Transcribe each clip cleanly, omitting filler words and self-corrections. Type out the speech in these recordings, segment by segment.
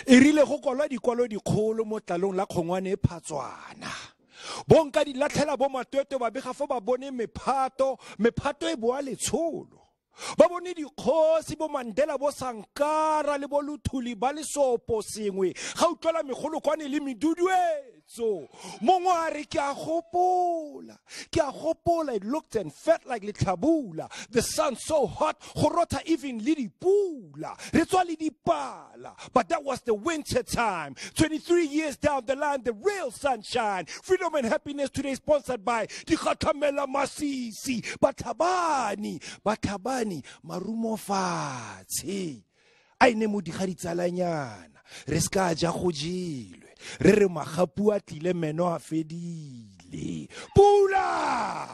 e rile go kwalwa dikwalo dikgolo mo tlalong la kgongwane e phatswana bonka di latlhela bo Matoto ba bega fo ba bone mephato e boa letsholo ba bone dikgosi bo Mandela bo Sankara le bo Luthuli ba le sopo sengwe ga utlwela megolokwane le meduduetso mongwe a re ke a gopola it looked and felt like letlhabula the sun so hot go rotha even le dipula re tswa le dipala but that was the winter time 23 years down the line the real sunshine freedom and happiness today sponsored by Dikhatamela Masisi Batabani marumo fatshe a ine mo digaditsalanyana re ska ja go jelwe re re magapu a tlile meno a fedile pula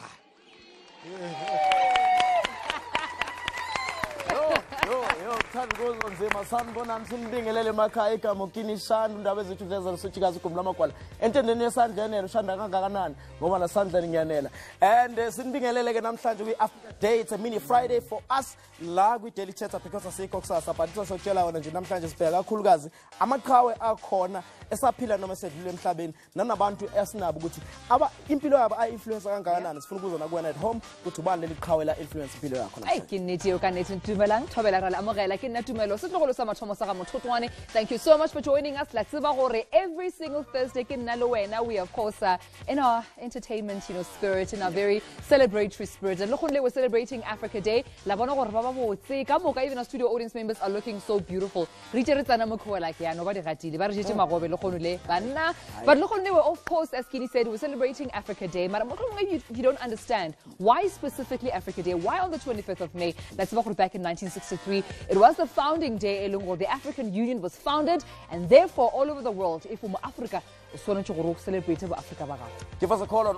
Goes on Zema Sanbona Simbingelele Makaika Mokini Shandu ndaba zethu zezalusuchikazi kumla makwala entendeni yesandla nene ushanda kangakanani ngoba nasandla ngiyanela and sinibingelele ke namhlanje kwi Africa Day. It's a mini Friday for us la kwi Daily Thetha because asikho kusasa but sokutshela wona nje namhlanje sibheka kakhulukazi amaqhawe akhona esaphila noma sedlule emhlabeni nanabantu esinabo ukuthi aba impilo yabo influence kangakanani sifuna ukuzona kuwena at home ukuthi ubani leli qhawe la influence impilo yakho hey Kini o kanetse Tumelo thobela ra la amogela ke nna Tumelo setlogolo sa mathomo sa ga Mothotoane. Thank you so much for joining us. Let's see gore every single Thursday ke nna le wena we of course in our entertainment spirit, in our very celebratory spirit, and lokhonle we're celebrating Africa Day la bona gore ba ba botse ka moka even our studio audience members are looking so beautiful re tsana mokho like ya no ba di gatile ba re jetse magobe lokhonle banna but lokhonle we of course as Kini said we're celebrating Africa Day but maybe if you don't understand why specifically Africa Day, why on the 25th of May. Let's go back in 1963 it was the founding day the African Union was founded and therefore all over the world if Africa celebrate Africa. Give us a call on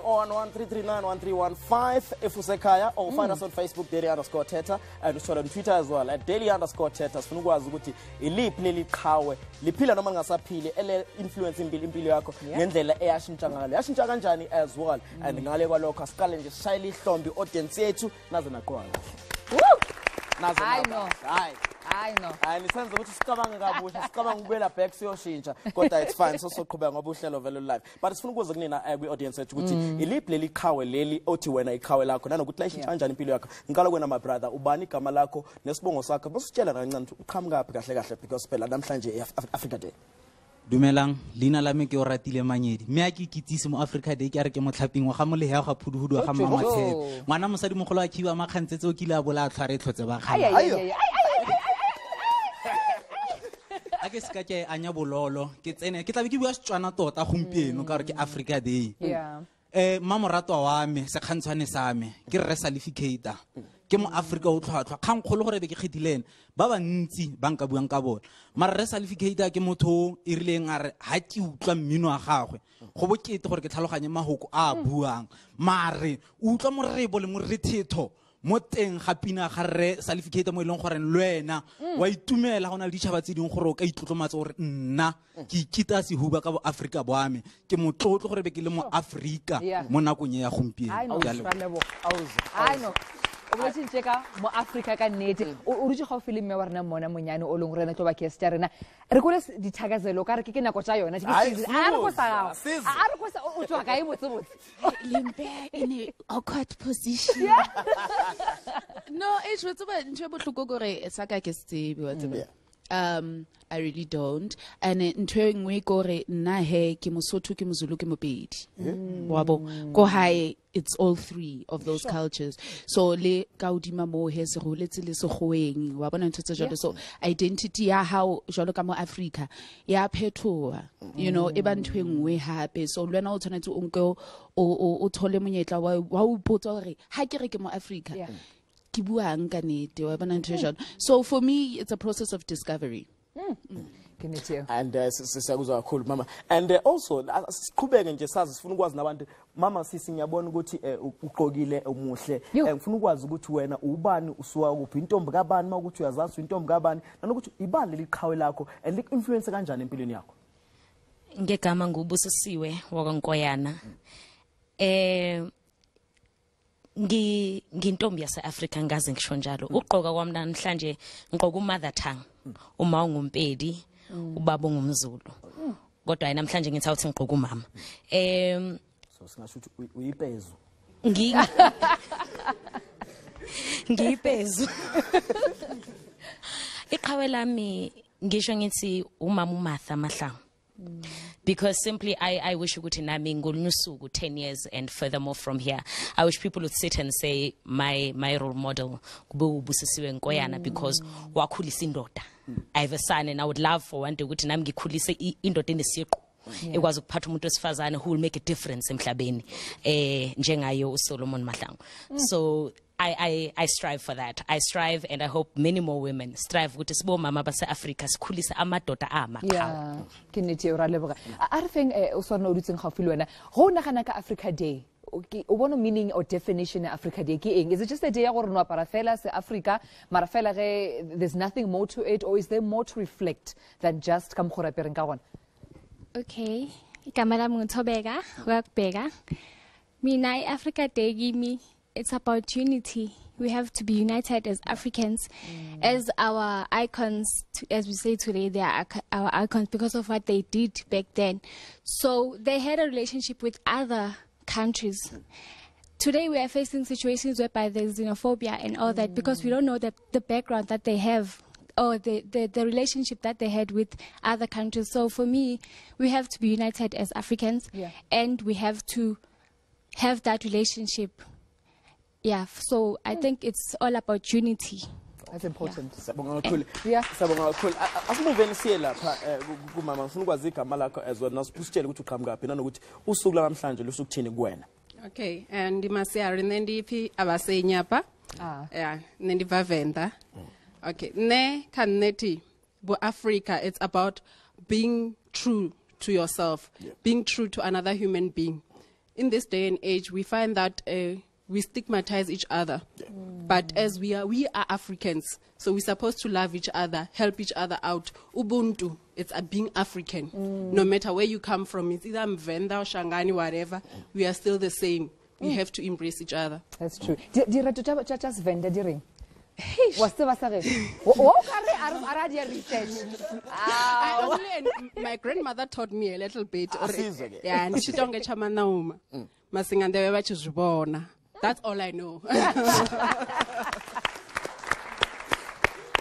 011-339-1315 if usekaya or find us on Facebook Daily_Thetha and also on Twitter as well at Daily_Thetha. Sifunukwazi ukuthi iliphi leli qhawe liphila noma ngasaphile ele influence impilo yakho ngendlela eyashintsha ngayo yashintsha kanjani as well and ngale kwalokho asiqale nje sishayile ihlombi audience yethu naze naqwa. I know. Nisenze ukuthi sicabanga kabusha sicabanga ukubela back siyoshintsha kodwa it's fine soqhubeka ngoba uhlelo vele live but sifuna ukuze kunina kwi audience yethu ukuthi iliphi leli qhawe leli othi wena iqhawe lakho nanokuthi la ishintsha kanjani impilo yakho ngikala kwena my brother ubani igama lakho nesibongo sakho bositshela kancane ukuthi uqhamuka kahle because phela namhlanje Africa Day. Dumelang lina la me ke o ratile manyedi me a ke kitsise mo Africa Day ke a re ke motlhaping wa ga molehe ga phuduhudu wa ga mamatshe ngwana mosadi mogolo a khiwa makgantsetse o kile a bola a tshware tlhotse ba ga a ke ska ke anya bololo ke tsene ke tlabe ke bua Setswana tota gompieno ka re ke Africa Day mamoratwa wa me se khantshwane sa me ke re certificate ke mo Africa o tlhwatlhwa kgang kholo gore be ke kgethilene ba ba ntsi ba nka buang ka bona mara re certificate ke motho e rileng a re ha ke utlwa mmino wa gagwe go bokete gore ke tlhaloganye mahoko a buang mare utlwa morebo le morethetho mo teng ga pina ga re certificate mo ileng gore lwena wa itumela gona le ditšhaba tse ding gore o ka itlotlomatsa gore nna ke ikita sehuba ka bo Africa bo ame ke motlotlo gore be ke le mo Africa mo nakong ya gompieno I know. O botse tsheka mo Africa ka nnete o rutse ga o file mme wa rena mona monyane o leng rena tlo ba ke sta rena re go le dithakazelo ka re ke nako tsa yona ke a re go sa o tswa ka e botse limbe in a awkward position. No it's what's about ntwe botlhoko gore sa ka ke tsebe wa tsebe I really don't and ntwe ngwe gore nna he ke Mosotho ke Mozulu ke Mopedi wabo go hae it's all three of those cultures so le ka udima mo he se go letse le se goeng wa bona ntse jalo so identity ya how jalo ka mo Africa ya phetoa e ba ntwe ngwe hape so lwena o tshwanetse o nke o thole monyetla wa o potsa gore ha ke re ke mo Africa ke buang ka nete wa bona ntwe jalo so for me it's a process of discovery. And sisakuzwa kakhulu mama and also siqhubeke nje sazi sifuna ukwazi nabantu mama sisi ngiyabona ukuthi uqokile umuhle ngifuna ukwazi ukuthi wena ubani usuka kuphi intombi kabani makuthi uyazazi intombi kabani nanokuthi ibani liqhawe lakho and li influence kanjani empilweni yakho. Ngegama ngubusisiwe wakwankoyana ngintombi yase Africa ngaze ngisho njalo uqoka kwami namhlanje ngiqoka uMothotoane uma ungumpedi ubaba ungumZulu kodwa yena namhlanje ngithi awuthi ngiqoka umama so singasho ukuthi uyipezu ngiyipezu iqhawe lami ngisho ngithi umama uMartha Mahlangu because simply I wish ukuthi nami ngolusuku 10 years and furthermore from here I wish people would sit and say my role model kube ubusisiwe Nkoyana because wakhulisa indoda I have a son and I would love for one day ukuthi nami ngikhulise indoda enesiqo ekwazi ukuphatha umuntu wesifazane who will make a difference emhlabeni njengayo uSolomon Mahlangu so I strive for that. I strive and I hope many more women strive ukuthi sibo mama base Africa sikhulisa amadoda amakhaya. Yeah. Kini ora leboga. A re feng o sona o dutseng gaufi le wena. Go nagana ka Africa Day. Okay, o bona meaning or definition of Africa Day ke eng? Is it just a day ya gore no apara fela se Africa, mara fela ge there's nothing more to it or is there more to reflect than just ka mogora pereng ka gona? Okay. Ikamala Mthobeka, Wakbeka. Mina Africa Day give it's about unity. We have to be united as Africans, as our icons, as we say today, they are our icons because of what they did back then. So they had a relationship with other countries. Today we are facing situations whereby there's xenophobia and all that because we don't know the background that they have or the relationship that they had with other countries. So for me, we have to be united as Africans and we have to have that relationship. Yeah, so I think it's all about unity. That's important. Sabonga kakhulu. Yeah. Sabonga kakhulu. Asimuveni siye lapha kumama ngifuna ukwazi igama lakho as well nasipusitshele ukuthi uqhamuka nanokuthi usuku lamhlanje lusukuthini kuwena. Okay, and Masiari ndiphi abasenyapa. Yeah, ndivavenda. Okay, ne kaneti bo Africa it's about being true to yourself, being true to another human being. In this day and age we find that we stigmatize each other, but as we are Africans, so we're supposed to love each other, help each other out. Ubuntu, it's being African. No matter where you come from, it's either Mvenda or Shangani, whatever, we are still the same. We have to embrace each other. That's true. Just Venda diring. What's the My grandmother taught me a little bit. Yeah, and she don't get chamanauma. Masingande wachizubona. That's all I know.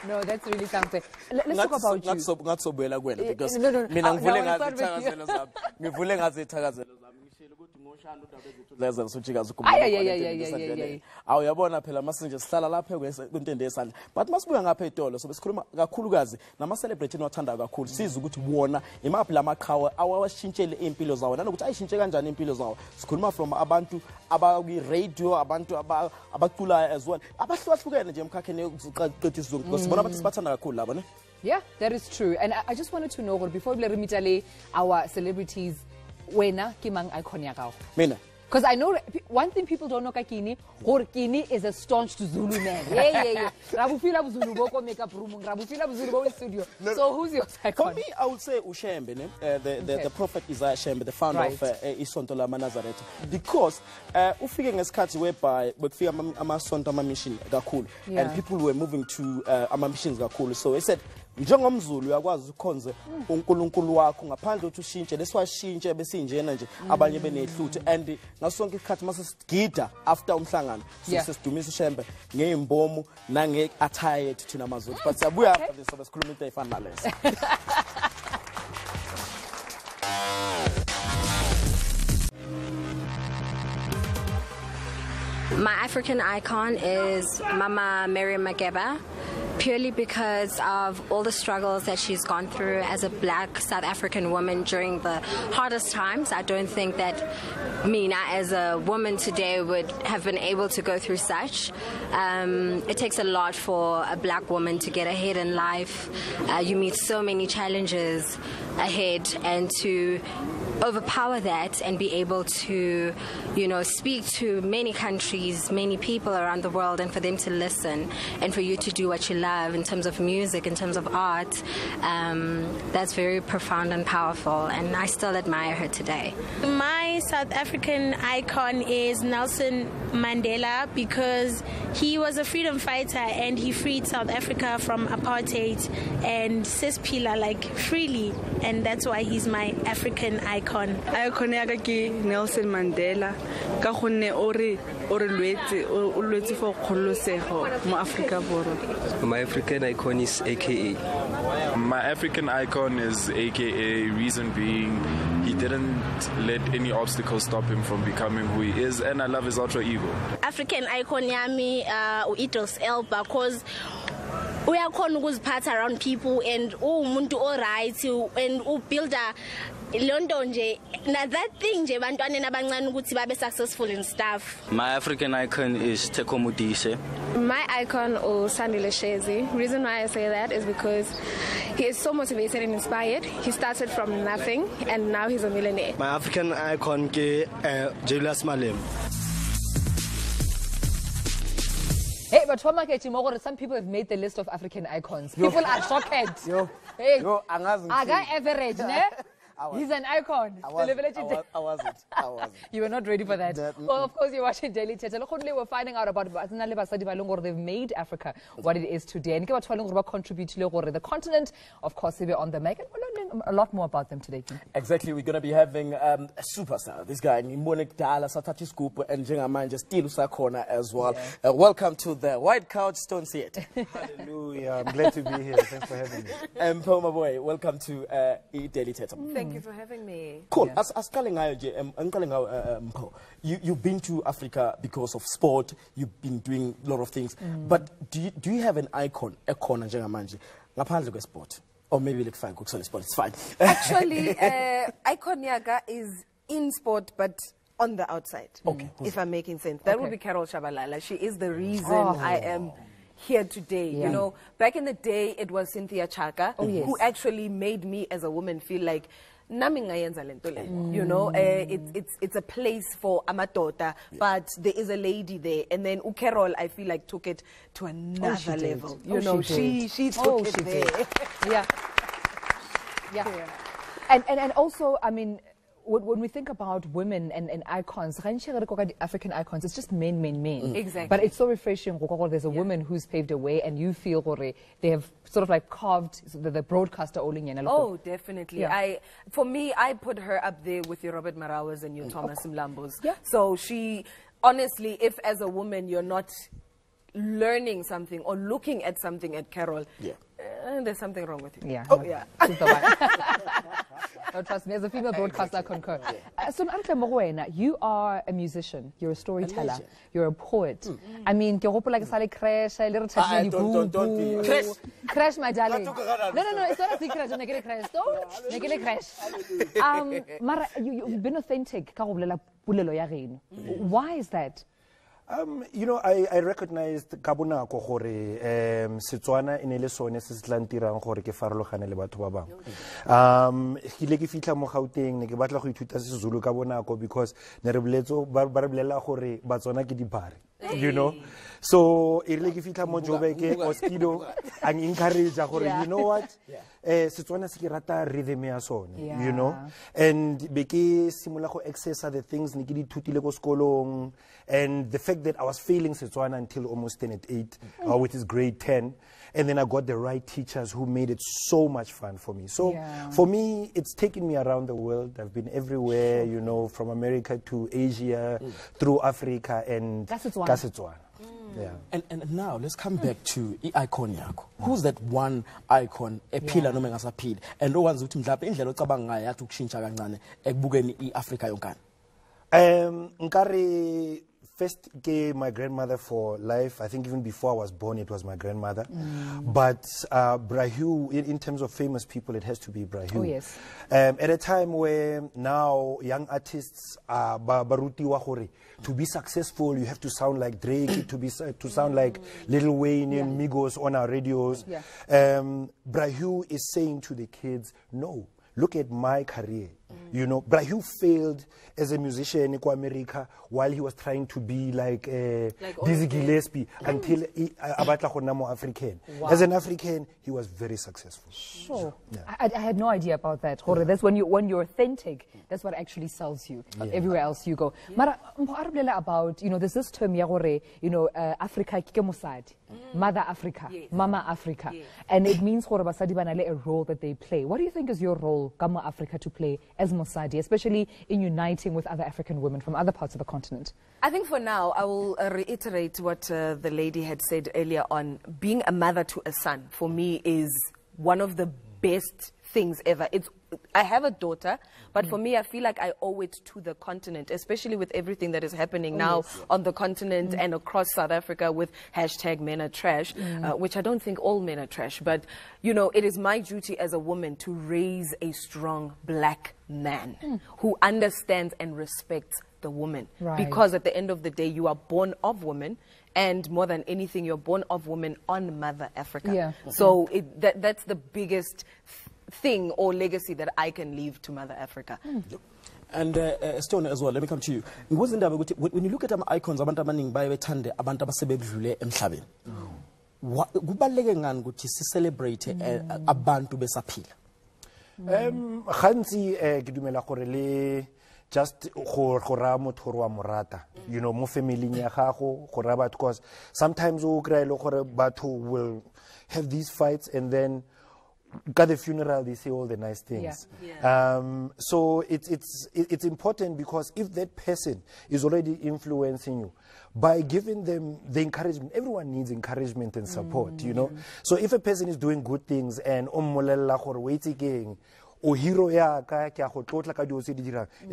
No, that's really something. Let's talk about you. Not so well because no. Mina ngivule ngazithakazelo zami. Ngivule ngazithakazelo zami. Ngishilo ukuthi ngoShandu ndabezithu leza sochikazi Ay. Awuyabona phela masinje sihlala lapha kwintende yesandla. But masibuya ngapha eTolo so besikhuluma kakhulukazi nama celebrity enwathanda kakhulu. Siza ukuthi wona imaphi lamaqhawe awashintshele impilo zawo nanokuthi ayishintshe kanjani impilo zawo. Sikhuluma from abantu abaku radio, abantu abaculayo as well. Abahlukahlukene nje emkhakheni yokuqedisa izonke. Sibona abantu sibathanda kakhulu laba ne? Yeah, that is true. And I just wanted to know before we meet our celebrities, wena kimang icon ya gago? Mina. Because I know one thing people don't know Kini, Kini is a staunch to Zulu man. Yeah. Rabufila Zulu boko makeup room, Rabufila Zulu in studio. So who's your icon? For me, I would say Ushembe, the prophet Isaiah Shembe, the founder of Isonto Lama Nazareth. Because ufike ngesikhathi whereby bekufika amasonto ama-mission kakhulu and people were moving to ama-missions kakhulu. So he said, njengomZulu uyakwazi ukukhonza uNkulunkulu wakho ngaphandle ukuthi ushintshe leswashintshe besinjena nje abanye benehluthe and ngasonke isikhathi mase sigida after umhlangano sesidumisa uShembe ngeimbomo nange attire yethu thina amaZulu but siyabuya after this sobe sikhuluma into efana nalesa. My African icon is Mama Mary Makeba, purely because of all the struggles that she's gone through as a black South African woman during the hardest times. I don't think that Mina as a woman today would have been able to go through such. It takes a lot for a black woman to get ahead in life. You meet so many challenges. ahead and to overpower that and be able to, you know, speak to many countries, many people around the world, and for them to listen and for you to do what you love in terms of music, in terms of art, that's very profound and powerful, and I still admire her today. My South African icon is Nelson Mandela because he was a freedom fighter and he freed South Africa from apartheid and Cespila like freely, and that's why he's my African icon. Icon ya ka ke Nelson Mandela ka gonne o re lwetse for kgololosego mo Africa borwa. My African icon is AKA. My African icon is AKA, reason being he didn't let any obstacles stop him from becoming who he is, and I love his ultra ego. African icon yami Idris Elba because uyakhona ukuziphatha around people and umuntu alright and build a London nje na that thing nje bantwana abancane ukuthi babe successful in stuff. My African icon is Teko Modise. My icon is Shandu Shezi. Reason why I say that is because he is so motivated and inspired. He started from nothing and now he's a millionaire. My African icon is Julius Malem. Hey, but some people have made the list of African icons. People are shocked. Hey, aga average, ne? He's an icon. I wasn't. You were not ready for that. Well, of course, you're watching Daily Thetha. We're finding out about they've made Africa what it is today. And contribute to the continent. Of course, we're on the mic. And we're learning a lot more about them today. Exactly. We're going to be having a superstar. This guy, Monik Dala, Satati Scoop, and Jengaman just still Sakona as well. Yeah. Welcome to the White Couch. Don't see it. Hallelujah. I'm glad to be here. Thanks for having me. And Poma Boy, welcome to Daily Thetha. Thank you for having me. Cool. Yeah. You've been to Africa because of sport. You've been doing a lot of things. But do you have an icon, a corner, ngaphandle sport? Or maybe like fine, sport. It's fine. Actually, icon yaga is in sport, but on the outside. Okay. If I'm making sense, that would be Carol Shabalala. She is the reason I am here today. You know, back in the day, it was Cynthia Chaka who actually made me as a woman feel like you know, it's a place for amatota, but there is a lady there, and then Carol, I feel like took it to another level. You know, she took it there. Yeah. And also, I mean, when we think about women and icons, the African icons, it's just men. Exactly. But it's so refreshing. There's a woman who's paved a way, and you feel they have sort of like carved the broadcaster. Oh, definitely. Yeah. For me, I put her up there with your Robert Marawas and your Thomas Mlambos. Yeah. So she, honestly, if as a woman you're not learning something or looking at something at Carol, there's something wrong with you. Yeah. Oh, yeah. No, trust me, as a female broadcaster, I concur. So, you are a musician, you're a storyteller, you're a poet. I mean, don't crash, my darling. No, it's not a secret. Don't crash. You've been authentic. Why is that? You know, I recognized kabona ko gore Setswana ine le sone se se tlantirang gore ke farologane le batho ba bang. Ke ke fitla mo Gauteng ne ke batla go ithuta seZulu ka bonako because ne re boletso ba re bolela gore batswana ke dibare. You know, so irile ke fitla mo Joburg Oskido ang encourage gore you know what, Setswana se ke rata rhythm ya sone, you know, and be ke simula go accessa the things ne ke di thutile ko skolong, and the fact that I was failing Setswana until almost 10 at 8, which is grade 10, and then I got the right teachers who made it so much fun for me. So for me, it's taken me around the world. I've been everywhere, you know, from America to Asia, through Africa, and Setswana. Yeah. And now let's come back to icon yako. Who's that one icon ephila noma engasaphili and owanza ukuthi mhlawumbe indlela ocabanga ngayo yathi ukushintsha kancane ekubukeni iAfrica yonkana? Nkare first ke my grandmother for life. I think even before I was born it was my grandmother. But Brahu, in terms of famous people, it has to be Brahu. Oh yes. At a time where now young artists are barutiwa gore, to be successful you have to sound like Drake, to sound like Lil Wayne and Migos on our radios. Brahu is saying to the kids, no, look at my career. You know, but you failed as a musician in America while he was trying to be like Dizzy Gillespie until abatla go nna mo African. As an African, he was very successful. Sure. I had no idea about that. That's when you're authentic. That's what actually sells you everywhere else you go. Mara about, you know, there's this term you know, Africa ke mosadi. Mother Africa, Mama Africa. And it means a role that they play. What do you think is your role, Kama Africa, to play as Mosadi, especially in uniting with other African women from other parts of the continent? I think for now, I will reiterate what the lady had said earlier on. Being a mother to a son, for me, is one of the best things ever. I have a daughter, but for me, I feel like I owe it to the continent, especially with everything that is happening now on the continent and across South Africa with #MENATRASH, which I don't think all men are trash, but, you know, it is my duty as a woman to raise a strong black man who understands and respects the woman. Because at the end of the day, you are born of woman, and more than anything, you're born of woman on Mother Africa. So that's the biggest thing or legacy that I can leave to Mother Africa. And Stone as well, let me come to you. When you look at icons, abantu abaningi bayebethande abantu abasebedlule emhlabeni. Kubaleke ngani ukuthi si celebrate abantu besaphila? Gantsi ke dumela gore le just go ra motho wa morata, you know, mo family ya gago go ra batho, because sometimes o kry le gore batho will have these fights and then at the funeral they say all the nice things. So it's important, because if that person is already influencing you, by giving them the encouragement, everyone needs encouragement and support, you know. So if a person is doing good things and it's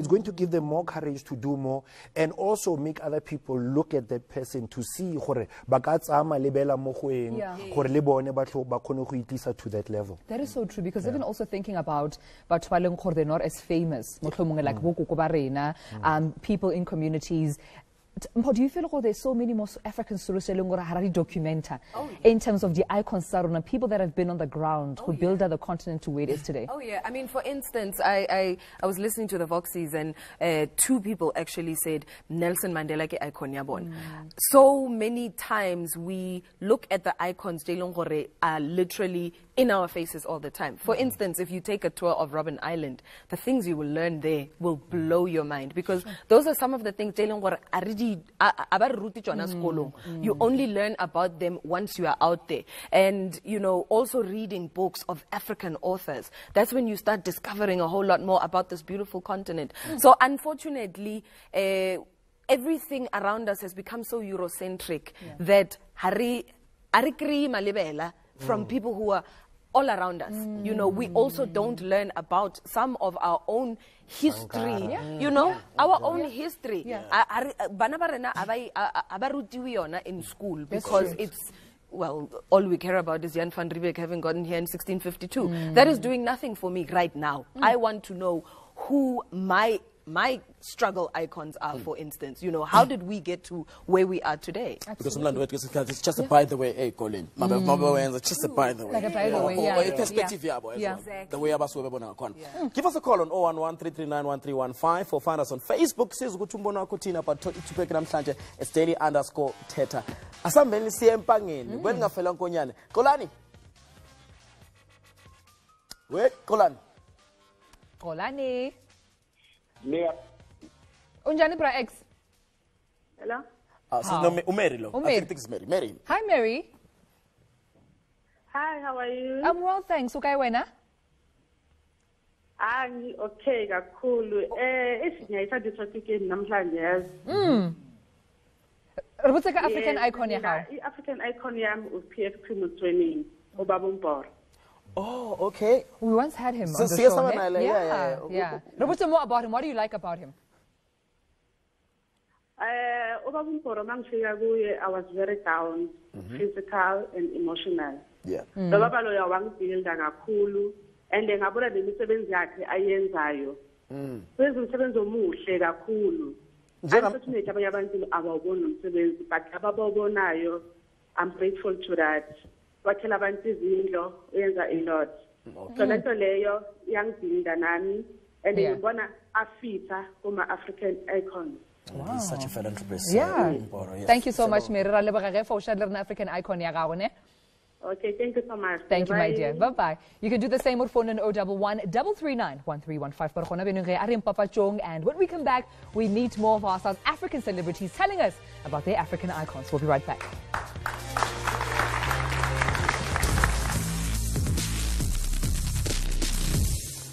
going to give them more courage to do more, and also make other people look at that person to see to that level. That is so true, because even also thinking about Batwaleng, they're not as famous, like people in communities. Do you feel like there's so many more African stories documenta in terms of the icons, people that have been on the ground who build the continent to where it is today? Oh yeah, I mean, for instance, I was listening to the Voxies, and two people actually said Nelson Mandela ke icon yabon. So many times we look at the icons are literally in our faces all the time. For instance, if you take a tour of Robben Island, the things you will learn there will blow your mind, because those are some of the things you only learn about them once you are out there. And, you know, also reading books of African authors, that's when you start discovering a whole lot more about this beautiful continent. So unfortunately, everything around us has become so Eurocentric that from people who are all around us. You know, we also don't learn about some of our own history, you know, our own history. In school, because it's, well, all we care about is Jan van Riebeeck having gotten here in 1652. That is doing nothing for me right now. I want to know who my struggle icons are, for instance. You know, how did we get to where we are today? Because it's just a by the way, hey, Colin. It's just a by the way. Like a by the way, yeah. Perspective, the way give us a call on 011-339-1315, or find us on Facebook. It's daily_Thetha. Asambeni siyempangeni. When ngafela nkonyane. Kolani. Wait, Kolani. Unjani bra X? Hello? Mary. Mary. Hi, Mary. Hi, how are you? I'm well, thanks. Okay, wena? Okay, kakhulu. Isingayithatha topic namhlanje yazi. What's the African icon ya how? African icon yam PF training. Obaba. Oh, okay. We once had him on the show. Yeah. What's more about him? What do you like about him? I was very down, physical and emotional. Yeah. Baba loya wangibuilda kakhulu, and ngabona lemisebenzi yakhe ayenzayo. Wenza umsebenzi omuhle kakhulu. Unfortunately abanye abantu abawubona umsebenzi, but ababonayo, I'm grateful to that. Wakhela abantu izindlo, uyenza a lot. So lento leyo yangidinga nami and ngibona afita kuma African icons. Wow. He's such a philanthropist. Yeah. Yes. Thank you so much, Mary. For sharing African icon. Okay, thank you so much. Thank you, my dear. Bye-bye. You can do the same with phone on 011 339 1315. And when we come back, we meet more of our South African celebrities telling us about their African icons. We'll be right back.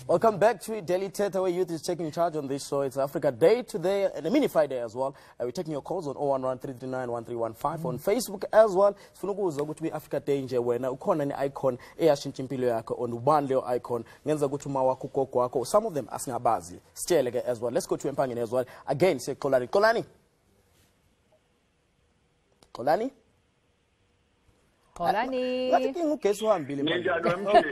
Welcome back to Daily Thetha, where youth is taking charge on this show. It's Africa Day today and a mini Friday as well. We're taking your calls on 011-339-1315 on Facebook as well. Sifuna ukuza ukuthi Africa Day nje wena ukhona ni icon eyashintsha impilo yakho on one leyo icon ngenza ukuthi uma wakho ugogo wakho. Some of them asingabazi. Sitshele ke as well. Let's go to Empangeni as well. Again, say Xolani. Xolani. Xolani. Xolani. Ngathi ngugesi uhambile manje. Ninjani wemthi?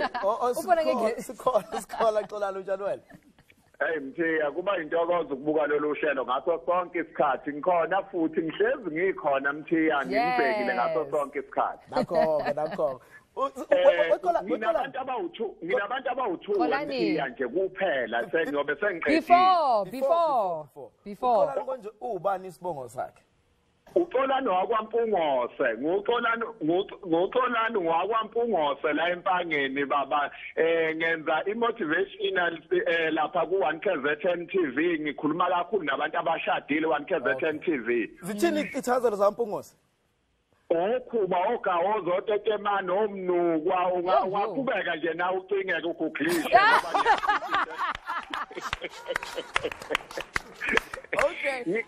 Ubona ngeke Sikhola Xolani unjani wena? Hey mthi akuba intokozo ukubuka lolu hlelo ngaso sonke isikhathi ngikhona futhi ngihlezi ngikhona mthi ngibhekile ngaso sonke isikhathi. Nakho. Nginabantu abawu2 mthi nje kuphela sengiyobe sengiqedile. Before. Konje ubani isibongo sakhe? Uxolani wakwaMpungose, nguxolani wakwaMpungose la Empangeni baba ngenza imotivational lapha ku 1KZN TV ngikhuluma kakhulu nabantu abashadile 1KZN TV. Zithini ithazelo zaMpungose? Okhuba ogawozo tetemani omnukwa ungaqhubeka nje na ucingeke ukuglisha Okay.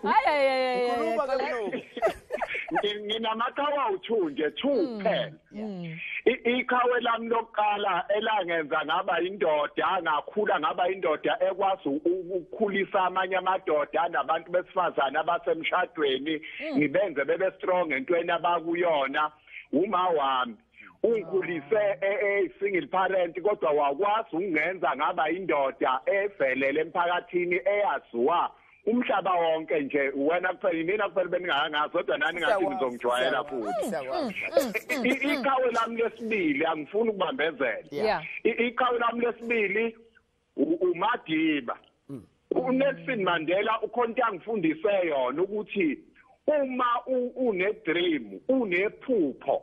Nginamakawa u2 nje 2 kuphela. Ikhawe lami lokuqala elangenza ngaba indoda ngakhula ngaba indoda ekwazi ukukhulisa amanye amadoda nabantu besifazana abasemshadweni ngibenze bebe strong entweni abakuyona uma wami ungikhulise single parent kodwa wakwazi ukungenza ngaba indoda evelele emphakathini eyaziwa umhlaba wonke nje wena kuphela mina kuphela beninganga kodwa nani ngathi ngizongijwayela futhi. Ikhawe lami lesibili angifuni ukubambezela. Ikhawe lami lesibili uMadiba. uNelson Mandela ukhonto angifundise yona ukuthi uma une dream unephupho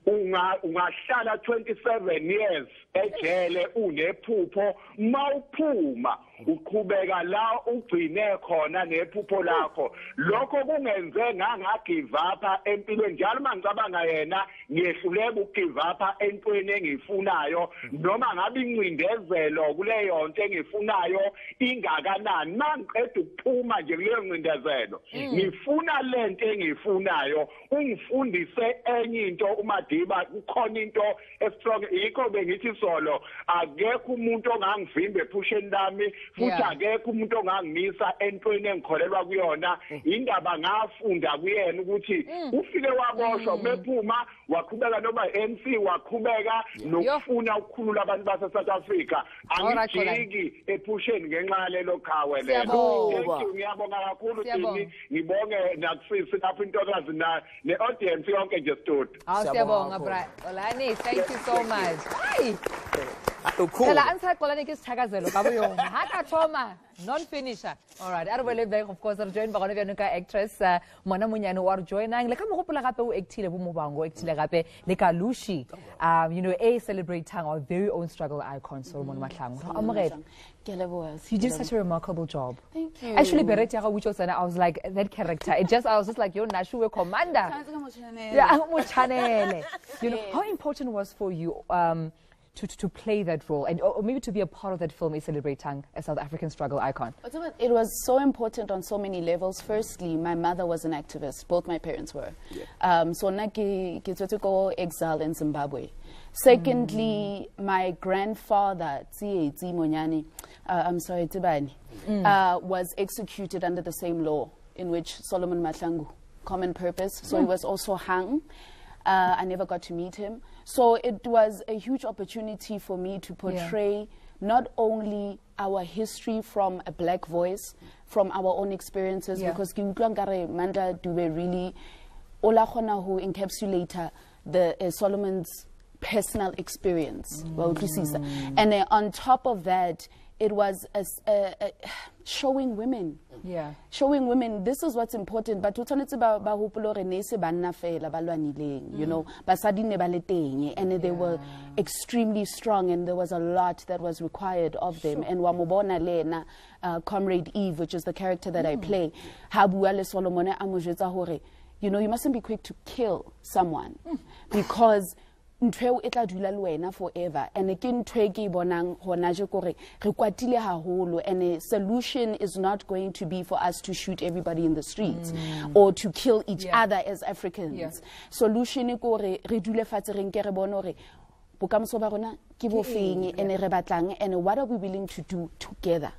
ungahlala 27 years ejele unephupho mawuphuma uqhubeka la ugcine khona nephupho lakho lokho kungenze ngangagive up empilweni njalo mangicabanga yena ngiyehluleka ukugive up entweni engiyifunayo noma ngabe incindezelo kuleyo nto engiyifunayo ingakanani mangiqeda ukuphuma nje kuleyo ncindezelo ngifuna lento engiyifunayo ungifundise enye into uMadiba kukhona into estrong yikho bengithi solo akekho umuntu ongangivimba ephusheni lami futhi akekho umuntu ongangimisa entweni engikholelwa kuyona indaba ngafunda kuyena ukuthi ufike waboshwa mephuma waqhubeka noma MC waqhubeka nokufuna ukukhulula abantu base South Africa angijiki ephusheni ngenxa lelo khawe lelo ngiyabonga kakhulu Kini ngibonge nakusisi lapho intokazi ne audience yonke nje stood siyabonga bra Xolani thank you so much hayi Tela answer Xolani ke sithakazelo ka boyong haka thoma non finisher all right arabele back of course re join ba gona bya nka actress mona monyane wa re joinang le ka mo gopola gape o actile bo mobango actile gape le ka Lushi you know a celebrating our very own struggle icon Solomon Mahlangu amogela you did such a remarkable job. Thank you. Actually, Bereti I was like that character. I was just like, yo, Nashuwe commander. Yeah, you know, how important was for you to play that role and or maybe to be a part of that film, A Celebrating a South African struggle icon? It was so important on so many levels. Firstly, my mother was an activist. Both my parents were. So naki go exile in Zimbabwe. Secondly, my grandfather, I'm sorry, Tibani, was executed under the same law in which Solomon Mahlangu, common purpose. So he was also hung. I never got to meet him. So it was a huge opportunity for me to portray not only our history from a black voice, from our own experiences, because Manda Dube really Ola Khona who encapsulated the Solomon's personal experience. And on top of that, it was showing women. Yeah. Showing women, this is what's important. But you know, and they were extremely strong, and there was a lot that was required of them. And Wamobona Lena, Comrade Eve, which is the character that I play, you know, you mustn't be quick to kill someone because ntwe e tla dula le wena forever, and again tweki bonang hona je kore re kwatile haholo, and a solution is not going to be for us to shoot everybody in the streets or to kill each other as Africans. Solution e kore re dule fatshe re nke re bone hore bokamoso ba rona ke bofeng ene re batlang, and what are we willing to do together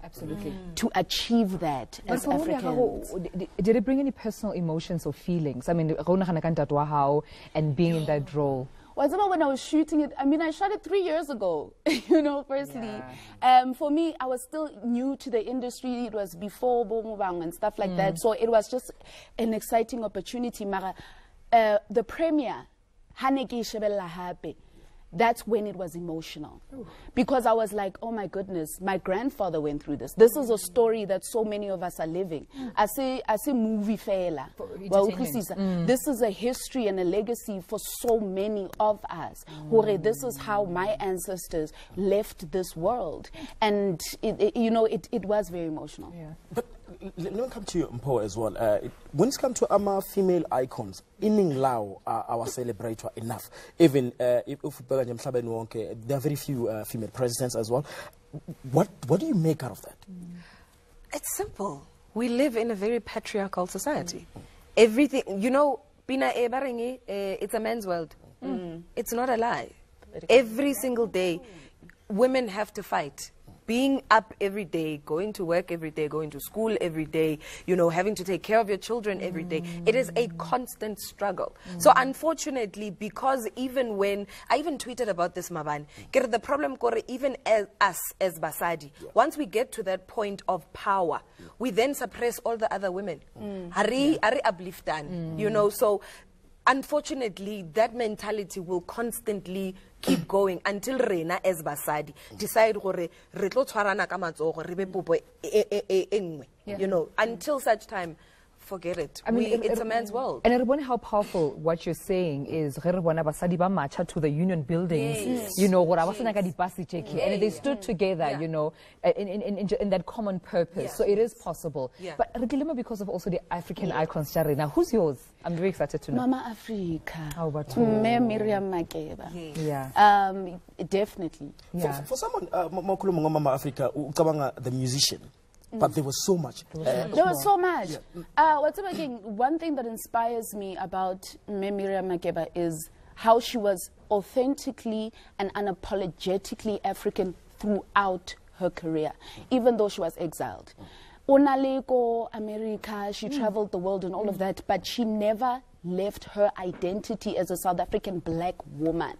to achieve that as Africans. Did it bring any personal emotions or feelings? I mean, and being in that role. When I was shooting it, I mean, I shot it 3 years ago, you know, firstly. For me, I was still new to the industry. It was before Bomobang and stuff like that. So it was just an exciting opportunity. Mara, the premiere, Haneke Shebella Happy, that's when it was emotional. Because I was like, oh my goodness, my grandfather went through this. This is a story that so many of us are living. I say movie failure. Well, this is a history and a legacy for so many of us. This is how my ancestors left this world. And, you know, it was very emotional. But let me come to you, Mpo, as well. When it comes to our female icons, in Lao, our celebrator enough. Even if there are very few female presidents as well. What do you make out of that? It's simple. We live in a very patriarchal society. Everything, you know, it's a man's world. It's not a lie. Every single day, women have to fight. Being up every day, going to work every day, going to school every day, you know, having to take care of your children every day. It is a constant struggle. So unfortunately, because even when, I even tweeted about this, Maban, the problem, even as us, as Basadi, once we get to that point of power, we then suppress all the other women. Ari upliftan, you know, so unfortunately, that mentality will constantly keep going until Reina as Basadi decide you know, until such time, forget it. I mean, it's a man's world. And I wonder how powerful what you're saying is to the union buildings, you know, and they stood together, you know, in that common purpose. So it is possible. But because of also the African icons, now who's yours? I'm very excited to know. Mama Africa. How about you? Miriam Makeba. Yeah. Definitely. Yeah. For someone, Mama Africa, the musician. But there was so much. There was so much. One thing that inspires me about Miriam Makeba is how she was authentically and unapologetically African throughout her career, even though she was exiled. Onaleko, America, she traveled the world and all of that, but she never left her identity as a South African black woman.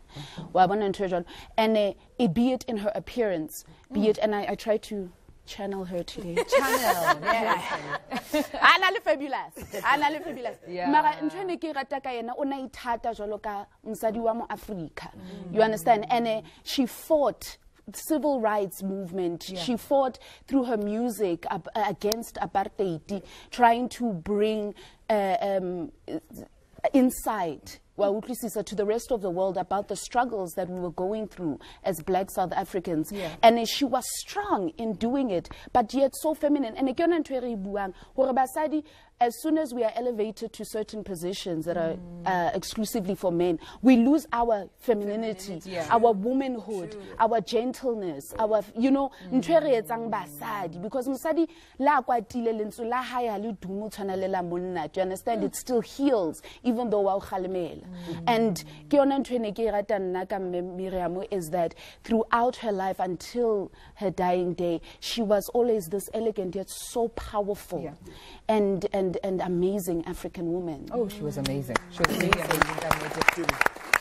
And be it in her appearance, be it, and I try to channel her today. Channel, Anale fabulous. Anale fabulous. Mara ntshwane ke rata ka yena ona ithata jalo ka msadi wa mo Africa. You understand? And she fought civil rights movement. She fought through her music against apartheid, trying to bring insight to the rest of the world about the struggles that we were going through as black South Africans. And she was strong in doing it, but yet so feminine. And as soon as we are elevated to certain positions that are exclusively for men, we lose our femininity, our womanhood, our gentleness, our, you know, because msadi la kwatile lentswe la haya le dumo tshwanelela monna. Do you understand? It still heals, even though wa khalemela. And ke yona ntwe ne ke rata nna ka Miriam is that throughout her life until her dying day, she was always this elegant yet so powerful and amazing African woman. Oh, she was amazing. She was really amazing.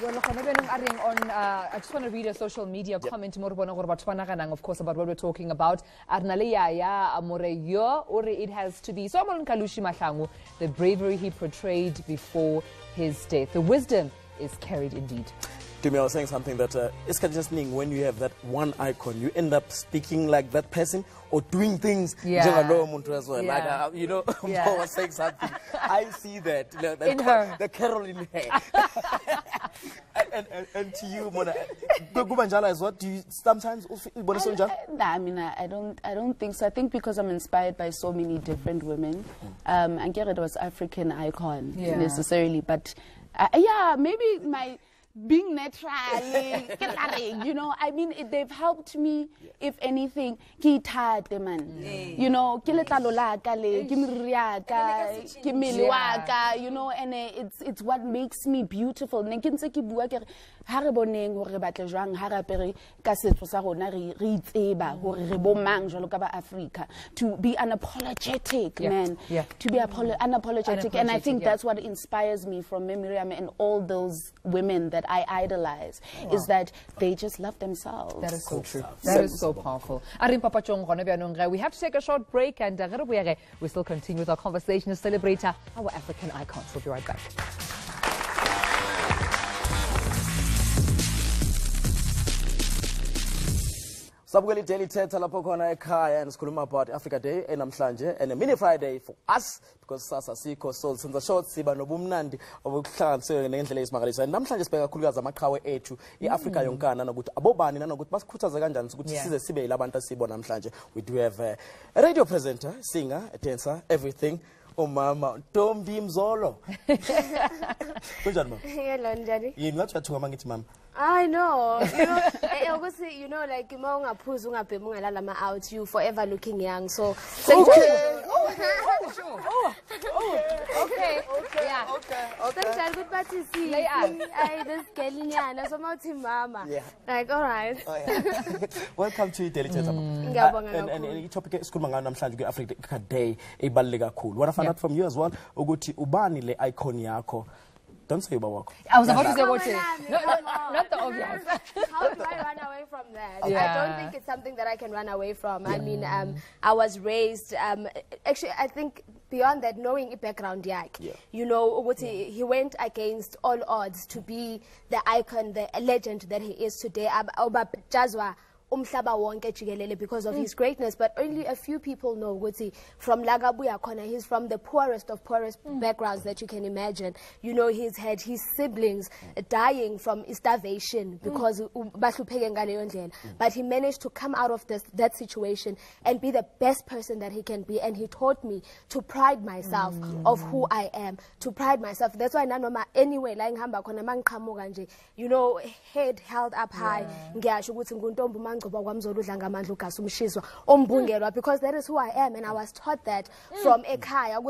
I just want to read a social media comment of course about what we're talking about. It has to be the bravery he portrayed before his death. The wisdom is carried indeed. Tumelo was saying something that it's just when you have that one icon, you end up speaking like that person or doing things as well. Like, you know, Mo was saying something. I see that. You know, in her. The Carol in her. and to you, Mona, as what do you sometimes I mean, I don't think so. I think because I'm inspired by so many different women, and Gerrit was African icon necessarily, but yeah, maybe my being natural, you know, I mean, they've helped me, if anything, you know, you know, and it's what makes me beautiful. To be unapologetic, man. To be unapologetic. And I think that's what inspires me from Miriam and all those women that I idolize, is that they just love themselves. That is so true. That is so powerful. We have to take a short break, and we still continue with our conversation to celebrate our African icons. We'll be right back. Sabukeli Daily Thetha lapho khona ekhaya and sikhuluma about Africa Day enamhlanje and a mini Friday for us because sasa sikho so senza short siba nobumnandi obuhlanganiswe ngendlela ezimakalisa namhlanje sibheka kakhulukazi amaqhawe ethu iAfrica yonkana nokuthi abobani nanokuthi basikhuthaza kanjani ukuthi size sibe yilabantu asibona namhlanje. We do have a radio presenter, singer, a dancer, everything. Mama Ntombi Mzolo. Kunjani mama? Hello njani? Yini ngathi uyathuka mangithi mama? I know. You know, like out, you forever looking young. So okay. Sometimes good party see. I this girl so mama. Like all right. Welcome to Daily Thetha. And the topic is kuluma ngalo namhlanje Africa Day ebaluleke kakhulu. What I found out from you as well ukuthi ubani le icon yakho. Don't say about work. I was about to say what you. Not the obvious. How do I run away from that? I don't think it's something that I can run away from. I mean, I was raised. Actually, I think beyond that, knowing background, you know, he went against all odds to be the icon, the legend that he is today. Because of his greatness, but only a few people know from Lagabuya Kona. He's from the poorest of backgrounds that you can imagine. You know, he's had his siblings dying from starvation because but he managed to come out of that situation and be the best person that he can be. And he taught me to pride myself of who I am, to pride myself. That's why nanoma anyway lying hamba kona mangqhamuka, you know, head held up high. Because that is who I am, and I was taught that from Ekaya.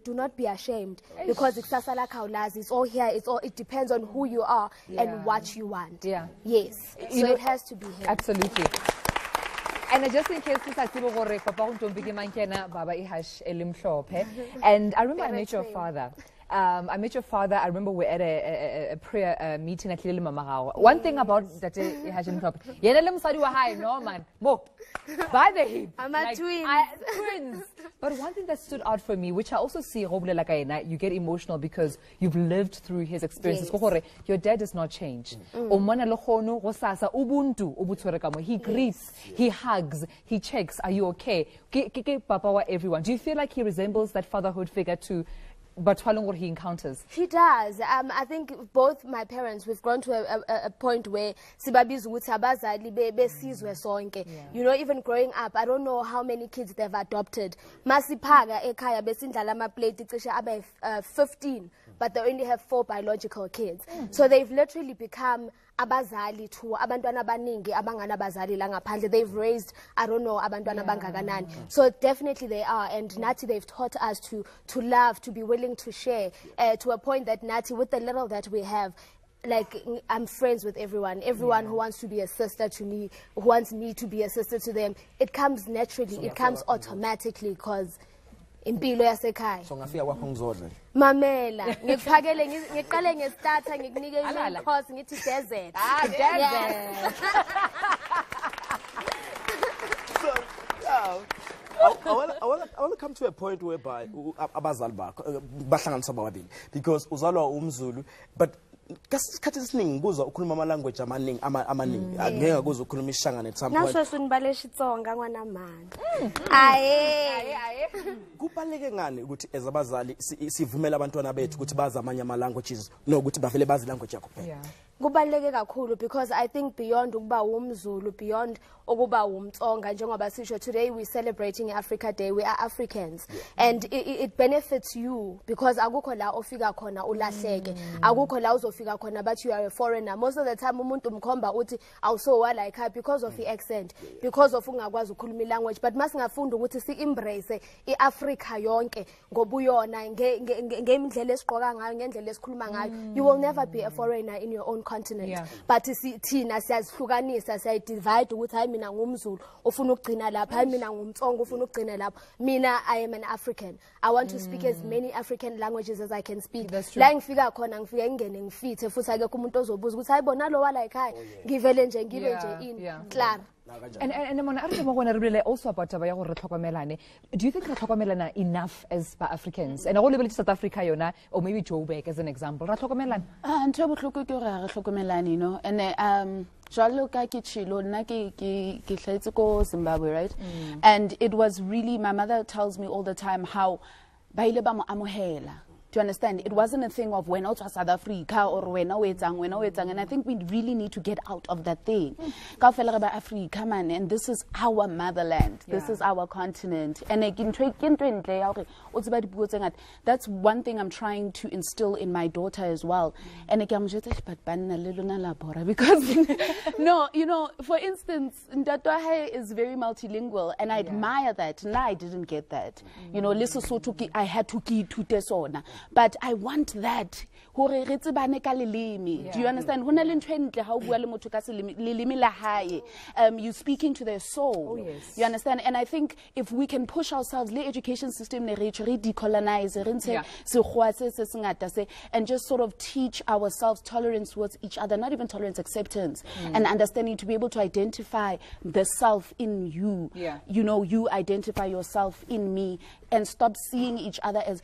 Do not be ashamed, because it's all here. It depends on who you are and what you want. Yes, so it has to be here. Absolutely. And just in case and I remember I met your father. I met your father. I remember we were at a prayer meeting at Lili Mamahao. One thing about that no man, by the hip. I'm a twins. Twins. But one thing that stood out for me, which I also see, you get emotional because you've lived through his experiences. Yes. Your dad does not change. He greets, he hugs, he checks, are you okay? Everyone. Do you feel like he resembles that fatherhood figure to but what he encounters? He does. I think both my parents, we've gone to a point where you know, even growing up, I don't know how many kids they've adopted. 15, but they only have 4 biological kids. So they've literally become abazali to abantwana baningi abangana bazali la ngaphandle. They've raised, I don't know, abantwana bangakanani. So definitely they are, and Nati, they've taught us to love, to be willing to share, to a point that Nati, with the little that we have, like, I'm friends with everyone who wants to be a sister to me, who wants me to be a sister to them. It comes naturally, it comes automatically, because impilo yasekhaya. So ngafika kwakho ngizodla. Mamela, ngiphakele ngiqale ngestarter ngikunike course ngithi desert. Desert. So, I want to come to a point whereby abazali bakho bahlanganisa bababili, because uzalwa umZulu, but kasikhathi esiningi kuzwa ukhuluma ama-language amaningi angeke kuzwa ukhuluma isishangane at some point. Naso sunibale Xitsonga ngwana mani. Aye. Kubaleke ngani ukuthi as abazali sivumela abantwana bethu ukuthi bazi amanye ama-languages nokuthi bavele bazi language yakho kuphela? Kubaluleke kakhulu because I think beyond ukuba umZulu, beyond ukuba umTsonga, njengoba sisho today we celebrating Africa Day, we are Africans, and it benefits you because akukho la ofika khona ulahleke, akukho la uzofika khona but you are a foreigner. Most of the time umuntu umkhomba uthi awusowa like her because of the accent, because of ungakwazi ukukhuluma language, but masingafunda ukuthi si embrace iAfrica yonke ngobuyona ngemindlela esigqoka ngayo, ngendlela esikhuluma ngayo, you will never be a foreigner in your own continent. But thina siyazihlukanisa, siyadivide ukuthi hayi mina ngumZulu ufuna ukugcina lapha, hayi mina ngumTsonga ufuna ukugcina lapha. Mina I am an African, I want to speak as many African languages as I can speak. La ngifika khona ngifike ngene ngifithe futhi ake kumuntu ozobuza ukuthi hayi bona lo wala ekhaya ngivele nje ngibe nje in clear. And mona re mo gona re bile also about taba ya gore re tlhokomelane. Do you think re tlhokomelana enough as Africans? And go lebeletse South Africa yona, or maybe Joburg as an example. Ra tlhokomelana. Ntho botlhoko ke gore re tlhokomelane, you know. And jalo ka ke chilo nna ke tlhaetse ko Zimbabwe, right? And it was really, my mother tells me all the time how ba ile ba mo amohela. Do you understand? It wasn't a thing of when out of South Africa or when and I think we really need to get out of that thing. Africa, man, and this is our motherland. This is our continent. And that's one thing I'm trying to instill in my daughter as well. And because no, you know, for instance, Ndatoahe is very multilingual, and I admire that. And I didn't get that. You know, I had to keep to tesona. But I want that. Do you understand? You speaking to their soul. You understand? And I think if we can push ourselves, the education system decolonize and just sort of teach ourselves tolerance towards each other, not even tolerance, acceptance, and understanding to be able to identify the self in you. You know, you identify yourself in me, and stop seeing each other as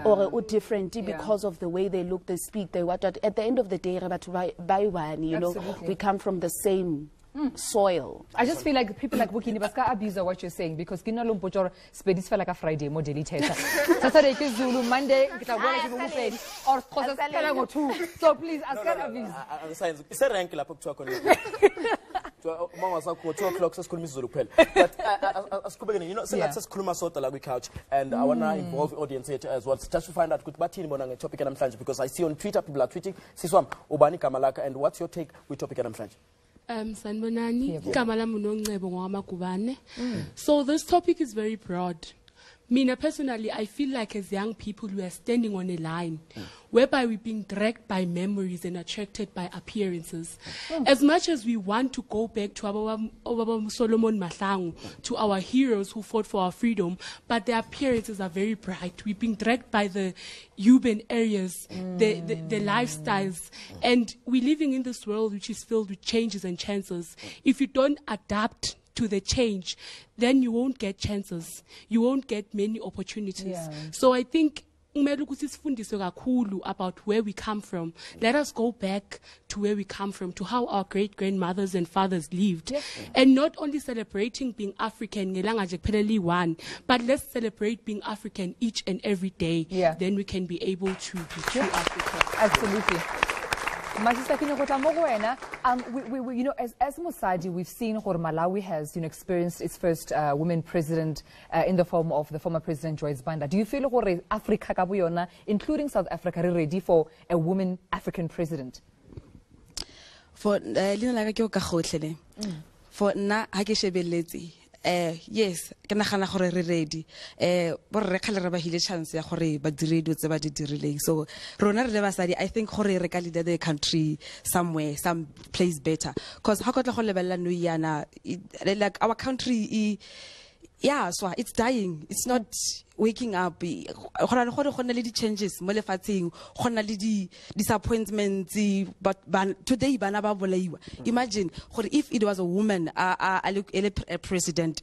or different because of the way they look, they speak, they what. At the end of the day, you know, we come from the same soil. I just feel like people like Kini baska abuse what you're saying because Kina lo mpotjora spedis fela ka Friday mo daily Thetha. Saturday ke Zulu, Monday kita bona ke bopedi or khosa fela ngo 2. So please ask her abuse. Is a rank lapho kuthiwa khona. Mama sakho 2 o'clock sesikhuluma isiZulu kuphela. But asikubekene, you know, singathi sesikhuluma sodwa la kwi-couch, and I want to involve the audience here as well, just to find out ukuthi bathini bona nge-topic namhlanje, because I see on Twitter people are tweeting, Siswam, ubani igama lakho, and what's your take with topic namhlanje? Sanibonani, igama lami uNongcebo ngwaMagubane. So this topic is very broad. Mina personally, I feel like as young people we are standing on a line whereby we're being dragged by memories and attracted by appearances. As much as we want to go back to our Solomon Mahlangu, to our heroes who fought for our freedom, but their appearances are very bright. We're being dragged by the urban areas, the lifestyles, and we're living in this world which is filled with changes and chances. If you don't adapt to the change, then you won't get chances. You won't get many opportunities. So I think about where we come from. Let us go back to where we come from, to how our great-grandmothers and fathers lived. And not only celebrating being African, but let's celebrate being African each and every day. Then we can be able to be true African. Absolutely. My sister, you know, as Mosadi, we've seen how Malawi has, you know, experienced its first women president in the form of the former President Joyce Banda. Do you feel like Africa, including South Africa, are ready for a woman African president? For na yes, ke nagana gore re ready. Borre khale re ba hile chance ya gore ba dire dio tse ba di dirileng. So rona re le basadi, I think gore re ka lead the country somewhere, some place better. Because ha kotla go lebella no yana, like our country so it's dying. It's not waking up. Changes mo lefatsheng, gona le di disappointments, but today bana ba bolaiwa. Imagine if it was a woman a president,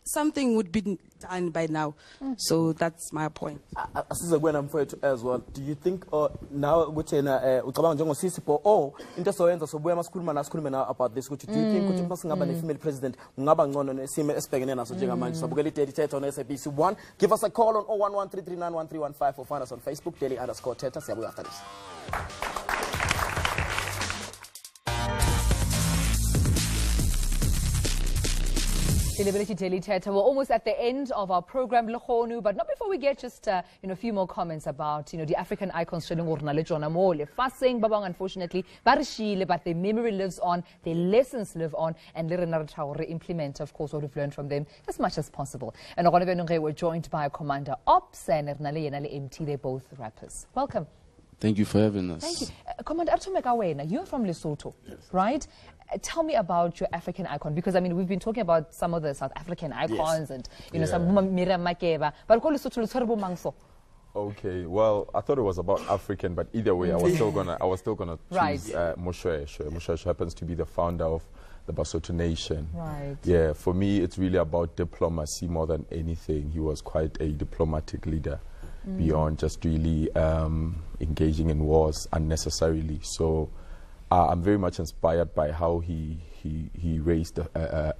something would be done by now. So that's my point. Asize kuwena mfowethu as well. Do you think now ukuthi yena ucabanga njengosisipo into soyenza sobuya masikhuluma nasikhulume now about this ukuthi do you think ukuthi masingaba ne-female president kungaba ngcono nesimo esibhekene naso njengamanje? Sabukela i-Thetha on SABC 1. Give us a call on 011-339-1315 or find us on Facebook daily_Thetha. Siyabuya after this. Thetha. We're almost at the end of our program, but not before we get just a few more comments about the African icons. Fasting, Babang, unfortunately, barishile, but their memory lives on, their lessons live on, and implement, of course, what we've learned from them as much as possible. And we're joined by Commander Ops and MT. They're both rappers. Welcome. Thank you for having us. Thank you. Commander Artumekawena, you're from Lesotho, right? Tell me about your African icon, because I mean we've been talking about some of the South African icons and some Miriam Makeba, but Lesotho. Okay, well, I thought it was about African, but either way, I was still gonna choose Moshoeshoe. Moshoeshoe happens to be the founder of the Basotho Nation. Right. Yeah, for me, it's really about diplomacy more than anything. He was quite a diplomatic leader, beyond just really engaging in wars unnecessarily. So I'm very much inspired by how he raised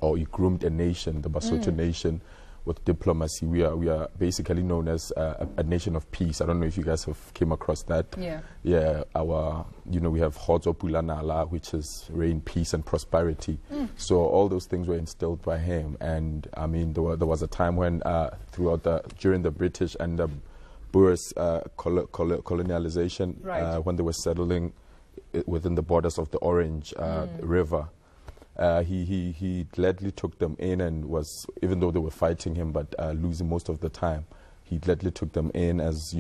or he groomed a nation, the Basotho Nation, with diplomacy. We are basically known as a nation of peace. I don't know if you guys have came across that. Yeah. Yeah. We have Hodzo Pulanala, which is reign, peace, and prosperity. So all those things were instilled by him. And I mean, there was a time when during the British and the Boers colonialization, when they were settling within the borders of the Orange River, he gladly took them in and was, even though they were fighting him but losing most of the time, he gladly took them in as,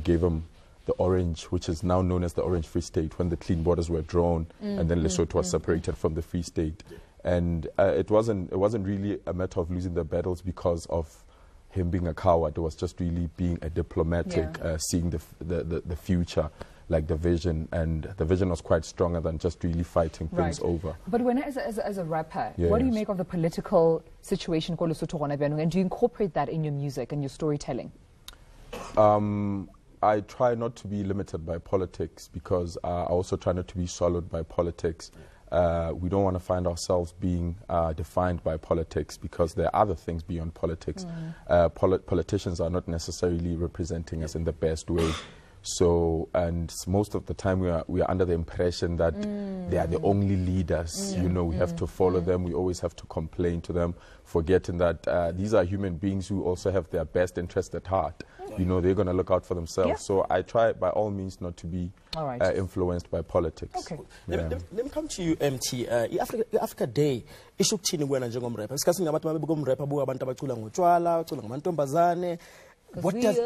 gave them the Orange, which is now known as the Orange Free State, when the clean borders were drawn and then Lesotho was separated from the Free State. And it wasn't really a matter of losing the battles because of him being a coward. It was just really being a diplomatic, seeing the future, like the vision, and the vision was quite stronger than just really fighting things over. But when as a rapper, what do you make of the political situation called Lesotho, and do you incorporate that in your music and your storytelling? I try not to be limited by politics, because I also try not to be swallowed by politics. We don't want to find ourselves being defined by politics, because there are other things beyond politics. Politicians are not necessarily representing us in the best way. So, and most of the time we are under the impression that they are the only leaders. We have to follow them. We always have to complain to them, forgetting that these are human beings who also have their best interest at heart. They're going to look out for themselves. So I try by all means not to be influenced by politics. Okay. Let me come to you, MT. Africa Day, ishukuthini kuwena njengomrapper? Isikhathi ngabantu babebuka umrapper buka abantu abacula ngotshwala, bacula ngamantombazane. What does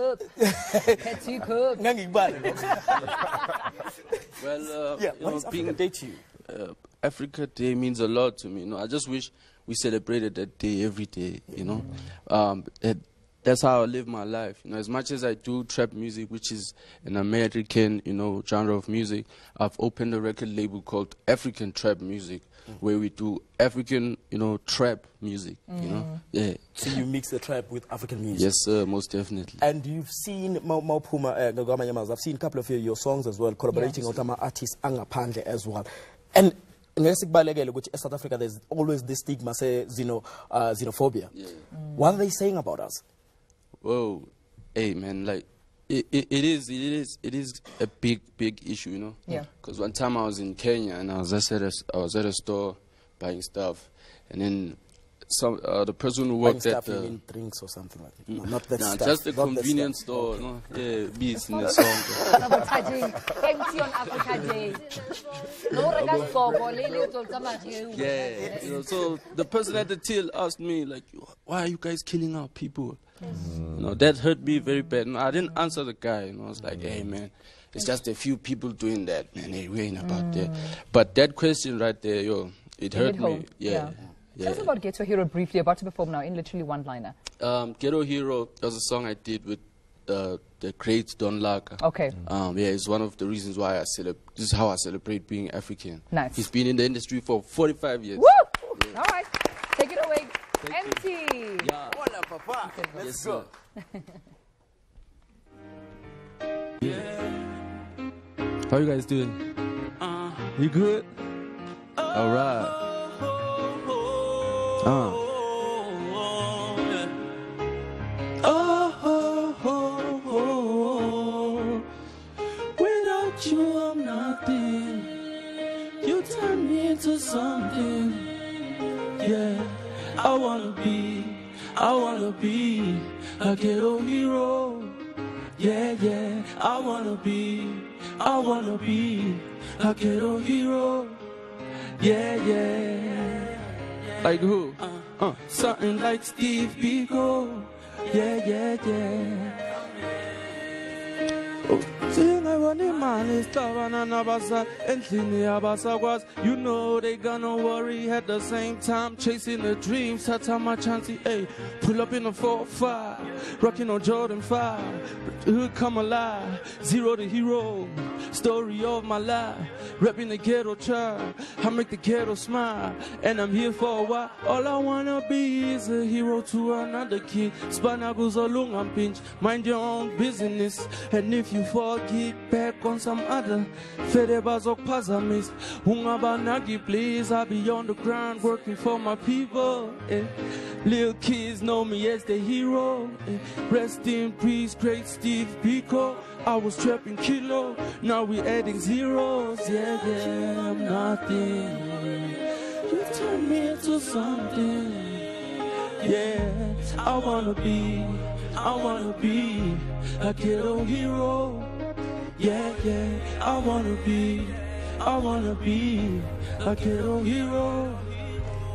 Well, being a day to you, Africa Day means a lot to me. I just wish we celebrated that day every day. That's how I live my life. As much as I do trap music, which is an American, genre of music, I've opened a record label called African Trap Music, where we do African, trap music. Yeah. So you mix the trap with African music. Yes, sir, most definitely. And you've seen I've seen a couple of your songs as well, collaborating with artists angaphandle as well. And in South Africa, there's always this stigma, say xenophobia. What are they saying about us? Whoa, hey man, like it is a big issue, Yeah. Because one time I was in Kenya and I was at a store buying stuff, and then the person who worked at the mean drinks or something like that. Not that stuff. Just a convenience store, Yeah, beats in the song. Sabotaging empty on Africa Day. Yeah, so the person at the till asked me, like, why are you guys killing our people? That hurt me very bad. I didn't answer the guy. I was like, hey man, it's just a few people doing that, man. Hey, we ain't about that. But that question right there, it hurt me. Yeah. Tell us about Ghetto Hero briefly, about to perform now in literally one-liner. Ghetto Hero was a song I did with the great Don Laka. Okay. It's one of the reasons why this is how I celebrate being African. Nice. He's been in the industry for 45 years. Woo! Yeah. All right. Take it away. Empty. Yeah. Hola, papa. Let's go. How you guys doing? You good? All right. Without you, I'm nothing. You turn me into something. Yeah, I wanna be a ghetto hero. Yeah, yeah, I wanna be a ghetto hero. Yeah, yeah. Like who? Something like Steve Biko. Yeah, yeah, yeah. You know they gonna worry at the same time, chasing the dreams. Tata my chancy, ayy. Pull up in a 4-5, rocking on Jordan 5. The hood come alive, zero to hero. Story of my life, rapping the ghetto child. I make the ghetto smile, and I'm here for a while. All I wanna be is a hero to another kid. Spanagus along and pinch, mind your own business. And if you fall, get back on some other. Fedebazok Pazamis, Ungabanagi, please. I'll be on the ground working for my people. Little kids know me as the hero. Rest in peace, great Steve Biko. I was trapping kilo, now we adding zeros. Yeah, yeah, I'm nothing. You turn me into something. Yeah, I wanna be a ghetto hero. Yeah, yeah, I wanna be a ghetto hero.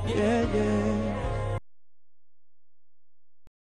Yeah, yeah.